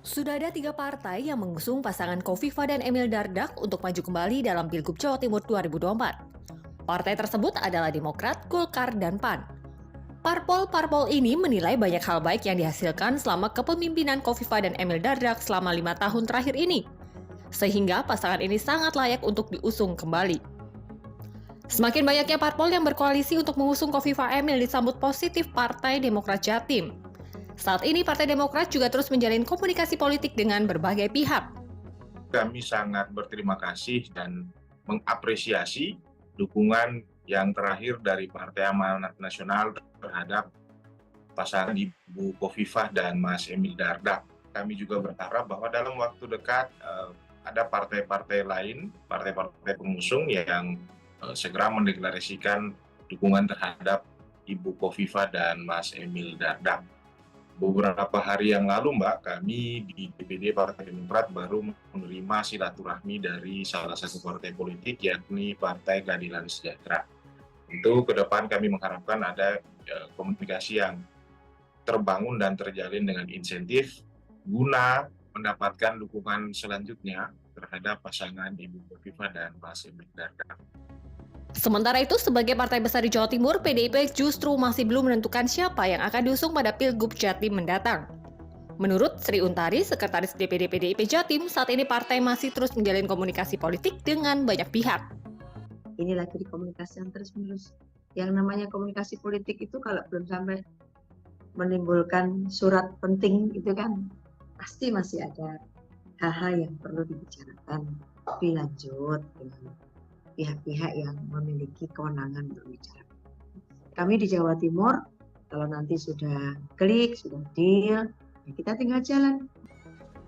Sudah ada 3 partai yang mengusung pasangan Kofifa dan Emil Dardak untuk maju kembali dalam Pilgub Jawa Timur 2024. Partai tersebut adalah Demokrat, Golkar, dan PAN. Parpol-parpol ini menilai banyak hal baik yang dihasilkan selama kepemimpinan Kofifa dan Emil Dardak selama 5 tahun terakhir ini. Sehingga pasangan ini sangat layak untuk diusung kembali. Semakin banyaknya parpol yang berkoalisi untuk mengusung Kofifa Emil disambut positif Partai Demokrat Jatim. Saat ini Partai Demokrat juga terus menjalin komunikasi politik dengan berbagai pihak. Kami sangat berterima kasih dan mengapresiasi dukungan yang terakhir dari Partai Amanat Nasional terhadap pasangan Ibu Khofifah dan Mas Emil Dardak. Kami juga berharap bahwa dalam waktu dekat ada partai-partai lain, partai-partai pengusung yang segera mendeklarasikan dukungan terhadap Ibu Khofifah dan Mas Emil Dardak. Beberapa hari yang lalu, Mbak, kami di DPD Partai Demokrat baru menerima silaturahmi dari salah satu partai politik, yakni Partai Keadilan Sejahtera. Itu ke depan kami mengharapkan ada komunikasi yang terbangun dan terjalin dengan insentif guna mendapatkan dukungan selanjutnya terhadap pasangan Ibu Khofifah dan Mas Emil Dardak. Sementara itu, sebagai partai besar di Jawa Timur, PDIP justru masih belum menentukan siapa yang akan diusung pada Pilgub Jatim mendatang. Menurut Sri Untari, Sekretaris DPD PDIP Jatim, saat ini partai masih terus menjalin komunikasi politik dengan banyak pihak. Ini lagi di komunikasi yang terus-menerus. Yang namanya komunikasi politik itu kalau belum sampai menimbulkan surat penting itu kan pasti masih ada hal-hal yang perlu dibicarakan lebih lanjut dengan pihak-pihak yang memiliki kewenangan berbicara. Kami di Jawa Timur, kalau nanti sudah klik, sudah deal, ya kita tinggal jalan.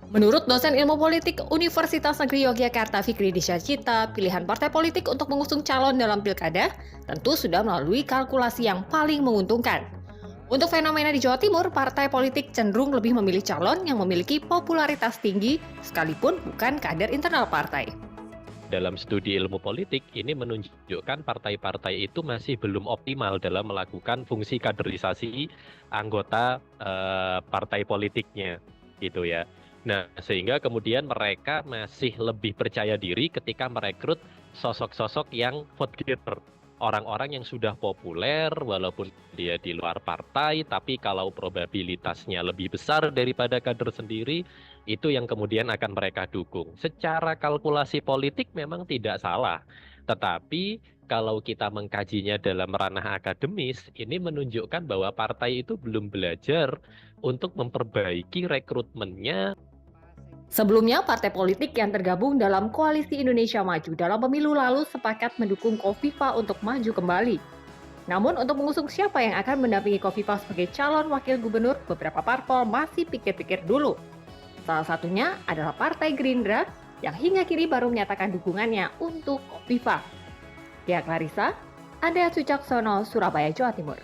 Menurut dosen ilmu politik Universitas Negeri Yogyakarta Fikri Disyacita, pilihan partai politik untuk mengusung calon dalam pilkada tentu sudah melalui kalkulasi yang paling menguntungkan. Untuk fenomena di Jawa Timur, partai politik cenderung lebih memilih calon yang memiliki popularitas tinggi sekalipun bukan kader internal partai. Dalam studi ilmu politik, ini menunjukkan partai-partai itu masih belum optimal dalam melakukan fungsi kaderisasi anggota partai politiknya, gitu ya. Nah, sehingga kemudian mereka masih lebih percaya diri ketika merekrut sosok-sosok yang vote getter. Orang-orang yang sudah populer, walaupun dia di luar partai, tapi kalau probabilitasnya lebih besar daripada kader sendiri, itu yang kemudian akan mereka dukung. Secara kalkulasi politik memang tidak salah, tetapi kalau kita mengkajinya dalam ranah akademis, ini menunjukkan bahwa partai itu belum belajar untuk memperbaiki rekrutmennya. Sebelumnya, partai politik yang tergabung dalam Koalisi Indonesia Maju dalam pemilu lalu sepakat mendukung Kofifa untuk maju kembali. Namun, untuk mengusung siapa yang akan mendampingi Kofifa sebagai calon wakil gubernur, beberapa parpol masih pikir-pikir dulu. Salah satunya adalah Partai Gerindra yang hingga kini baru menyatakan dukungannya untuk Kofifa. Tia Clarissa, Andrea Sucaksono, Surabaya, Jawa Timur.